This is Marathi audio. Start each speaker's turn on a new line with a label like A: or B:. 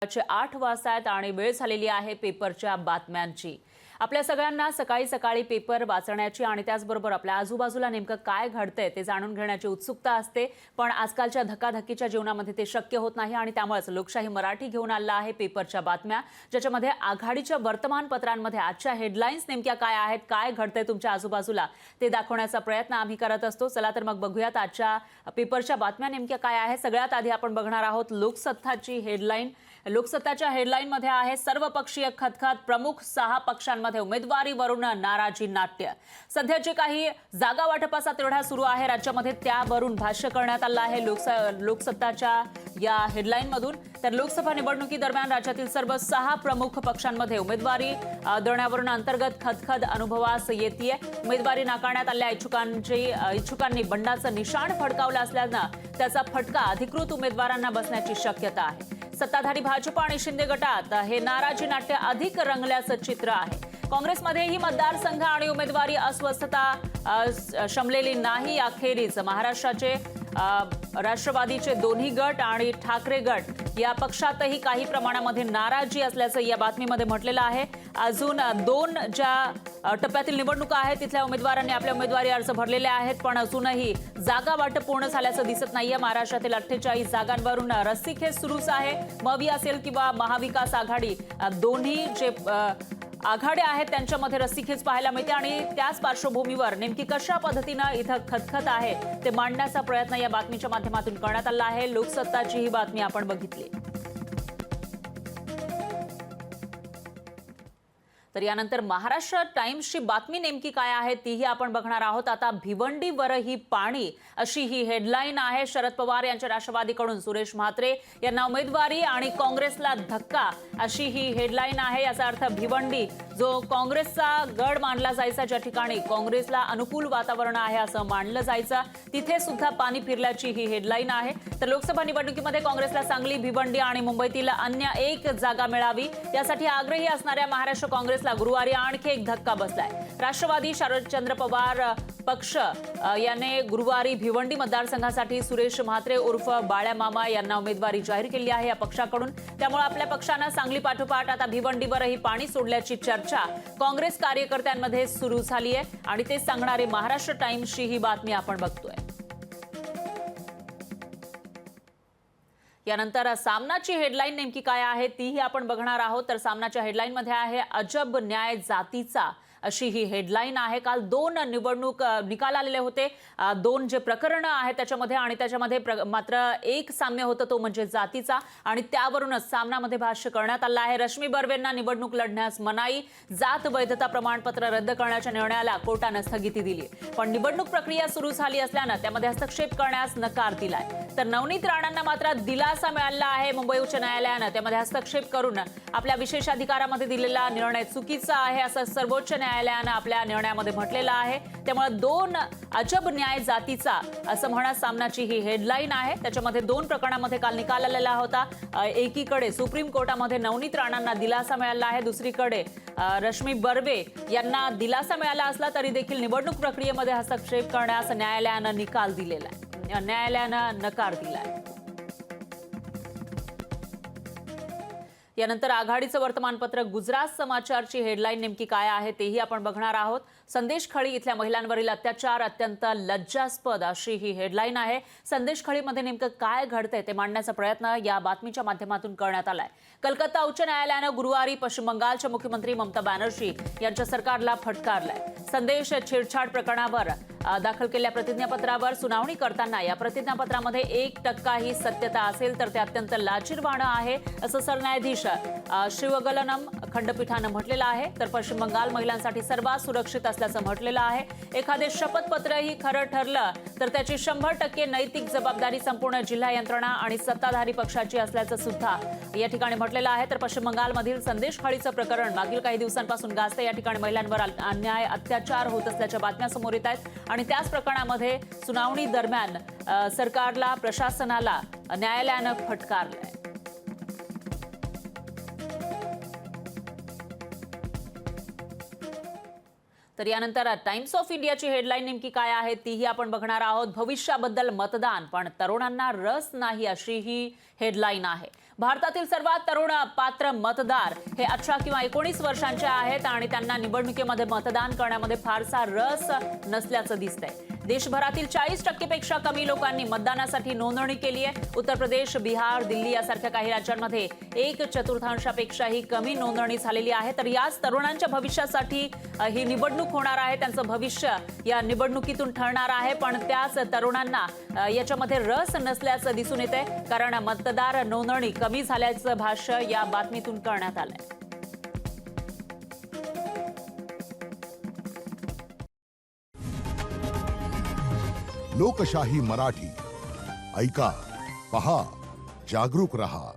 A: 8 वाजता आहेत आणि वेळ झालेली आहे पेपरच्या बातम्यांची। आपल्या सगळ्यांना सकाळी सकाळी पेपर वाचण्याची आणि त्याचबरोबर आपल्या आजूबाजूला नेमकं काय घडतंय ते जाणून घेण्याची उत्सुकता असते, पण आजकालच्या धकाधकीच्या जीवनामध्ये ते शक्य होत नाही आणि त्यामुळेच लोकशाही मराठी घेऊन आला आहे पेपरच्या बातम्या, ज्याच्यामध्ये आघाडीच्या वर्तमानपत्रांमध्ये आजच्या हेडलाईन्स नेमक्या काय आहेत, काय घडतंय तुमच्या आजूबाजूला ते दाखवण्याचा प्रयत्न आम्ही करत असतो। चला तर मग बघूयात आजच्या पेपरच्या बातम्या नेमक्या काय आहेत। सगळ्यात आधी आपण बघणार आहोत लोकसत्ताची हेडलाईन। लोकसत्ताच्या हेडलाईनमध्ये आहे सर्वपक्षीय खतखत, प्रमुख 6 पक्षांमध्ये उमेदवारीवरून नाराजी नाट्य। सध्या जे काही जागा वाटपाचा तिढा सुरू आहे राज्यामध्ये त्यावरून भाष्य करण्यात आलं आहे लोकसत्ताच्या या हेडलाईनमधून। तर लोकसभा निवडणुकीदरम्यान राज्यातील सर्व 6 प्रमुख पक्षांमध्ये उमेदवारी देण्यावरून अंतर्गत खतखत अनुभवास येते। उमेदवारी नाकारण्यात आलेल्या इच्छुकांनी बंडाचं निशाण फडकावलं असल्यानं त्याचा फटका अधिकृत उमेदवारांना बसण्याची शक्यता आहे। सत्ताधारी भाजप आणि शिंदे गटात हे नाराजी नाट्य अधिक रंगल्याचं चित्र आहे। काँग्रेसमध्येही मतदारसंघ आणि उमेदवारी अस्वस्थता शमलेली नाही। अखेरीस महाराष्ट्राचे राष्ट्रवादीचे दोन्ही गट आणि ठाकरे गट या पक्षातही काही प्रमाणामध्ये नाराजी असल्याचं या बातमीमध्ये म्हटलेलं आहे। अजून 2 ज्या टप्प्यातील निवडणुका आहेत तिथल्या उमेदवारांनी आपले उमेदवारी अर्ज भरलेले आहेत, पण अजूनही जागा वाटप पूर्ण झाल्याचं दिसत नाहीये। महाराष्ट्रातील 48 जागांवरून रस्सीखेच सुरूच आहे। मवी असेल किंवा महाविकास आघाडी दोन्ही जे आघाड्या आहेत त्यांच्यामध्ये रस्सीखेच पाहायला मिळते आणि त्याच पार्श्वभूमीवर नेमकी कशा पद्धतीने इथं खतखत आहे ते मांडण्याचा प्रयत्न या बातमीच्या माध्यमातून करण्यात आला आहे। लोकसत्ताची ही बातमी आपण बघितली। तर यानंतर महाराष्ट्र टाइम्सची बातमी नेमकी काय आहे तीही आपण बघणार आहोत। आता भिवंडीवरही पाणी अशी ही हेडलाईन आहे। शरद पवार यांच्या राष्ट्रवादीकडून सुरेश म्हात्रे यांना उमेदवारी आणि काँग्रेसला धक्का अशी ही हेडलाईन आहे। याचा अर्थ भिवंडी जो काँग्रेसचा गड मानला जायचा, ज्या ठिकाणी काँग्रेसला अनुकूल वातावरण आहे असं मानलं जायचं, तिथे सुद्धा पाणी फिरल्याची ही हेडलाईन आहे। तर लोकसभा निवडणुकीमध्ये काँग्रेसला सांगली, भिवंडी आणि मुंबईतील अन्य 1 जागा मिळावी यासाठी आग्रही असणाऱ्या महाराष्ट्र काँग्रेसला गुरुवारी आणखी एक धक्का बसलाय। राष्ट्रवादी शरदचंद्र पवार पक्ष याने गुरुवारी भिवंडी मतदारसंघासाठी सुरेश म्हात्रे उर्फ बाळ्या मामा यांना उमेदवारी जाहीर केली आहे या पक्षाकडून। त्यामुळे आपल्या पक्षानं सांगली पाठोपाठ आता भिवंडीवरही पाणी सोडल्याची चर्चा काँग्रेस कार्यकर्त्यांमध्ये सुरू झाली आहे आणि ते सांगणारे महाराष्ट्र टाइम्सची ही बातमी आपण बघतोय। यानंतर सामनाची हेडलाईन नेमकी काय आहे तीही आपण बघणार आहोत। तर सामनाच्या हेडलाईनमध्ये आहे अजब न्याय जातीचा अशी ही हेडलाईन आहे। काल 2 निवडणूक निकाल आलेले होते, 2 जे प्रकरण आहेत त्याच्यामध्ये, आणि त्याच्यामध्ये मात्र एक साम्य होतं तो म्हणजे जातीचा, आणि त्यावरूनच सामनामध्ये भाष्य करण्यात आलं आहे। रश्मी बर्वेंना निवडणूक लढण्यास मनाई, जात वैधता प्रमाणपत्र रद्द करण्याच्या निर्णयाला कोर्टाने स्थगिती दिली, पण निवडणूक प्रक्रिया सुरू झाली असल्यानं त्यामध्ये हस्तक्षेप करण्यास नकार दिलाय। तर नवनीत राणांना मात्र दिलासा मिळाला आहे। मुंबई उच्च न्यायालयानं त्यामध्ये हस्तक्षेप करून आपल्या विशेषाधिकारामध्ये दिलेला निर्णय चुकीचा आहे असं सर्वोच्च न्यायालयानं आपल्या निर्णयामध्ये म्हटलेलं आहे। त्यामुळे 2 अजब न्याय जातीचा असं म्हणत सामनाची ही हेडलाईन आहे। त्याच्यामध्ये 2 प्रकरणामध्ये काल निकाल आलेला होता। एकीकडे सुप्रीम कोर्टामध्ये नवनीत राणांना दिलासा मिळाला आहे, दुसरीकडे रश्मी बर्वे यांना दिलासा मिळाला असला तरी देखील निवडणूक प्रक्रियेमध्ये हस्तक्षेप करण्यास न्यायालयानं निकाल दिलेला आहे, न्यायालयानं नकार दिलाय। यानंतर आघाडीचं वर्तमानपत्र गुजरात समाचारची हेडलाईन नेमकी काय आहे तेही आपण बघणार आहोत। संदेशखळी इथल्या महिलांवरील अत्याचार अत्यंत लज्जास्पद अशी ही हेडलाईन आहे। संदेशखळीमध्ये नेमकं काय घडतंय ते मांडण्याचा प्रयत्न या बातमीच्या माध्यमातून करण्यात आलाय। कलकत्ता उच्च न्यायालयानं गुरुवारी पश्चिम बंगालच्या मुख्यमंत्री ममता बॅनर्जी यांच्या सरकारला फटकारलाय। संदेश छेडछाड प्रकरणावर दाखल केलेल्या प्रतिज्ञापत्रावर सुनावणी करताना या प्रतिज्ञापत्रामध्ये 1% ही सत्यता असेल तर ते अत्यंत लाजिरवाणं आहे असं सरन्यायाधीश शिवगलनम खंडपीठानं म्हटलेलं आहे। तर पश्चिम बंगाल महिलांसाठी सर्वात सुरक्षित असल्याचं म्हटलेलं आहे। एखादे शपथपत्रही खरं ठरलं तर त्याची 100% नैतिक जबाबदारी संपूर्ण जिल्हा यंत्रणा आणि सत्ताधारी पक्षाची असल्याचं सुद्धा या ठिकाणी म्हटलेलं आहे। तर पश्चिम बंगालमधील संदेशखळीचं प्रकरण मागील काही दिवसांपासून गाजतं। या ठिकाणी महिलांवर अन्याय अत्याचार होत असल्याच्या बातम्या समोर येत आहेत आणि त्याच प्रकरणामध्ये सुनावणी दरम्यान सरकारला, प्रशासनाला न्यायालयानं फटकारलंय। तर यानंतर टाइम्स ऑफ इंडियाची हेडलाईन नेमकी काय आहे तीही आपण बघणार आहोत। भविष्याबद्दल मतदान पण तरुणांना रस नाही अशी ही हेडलाईन आहे। भारतातील सर्वात तरुण पात्र मतदार हे 18 किंवा 19 वर्षांचे आहेत आणि त्यांना निवडणुकीमध्ये मतदान करण्यामध्ये फारसा रस नसल्याचं दिसतंय. देशभरातील 40% पेक्षा कमी लोकांनी मतदानासाठी नोंदणी केली आहे. उत्तर प्रदेश, बिहार, दिल्ली यासारख्या काही राज्यांमध्ये 1/4पेक्षाही कमी नोंदणी झालेली आहे. तर याच तरुणांच्या भविष्यासाठी ही निवडणूक होणार आहे. त्यांचं भविष्य या निवडणुकीतून ठरणार आहे. पण त्याच तरुणांना याच्यामध्ये रस नसल्याचं दिसून येते, कारण मतदार नोंदणी कमी झाल्याचं भाष्य या बातमीतून करण्यात आलंय.
B: लोकशाही मराठी ऐका, पहा, जागरूक रहा.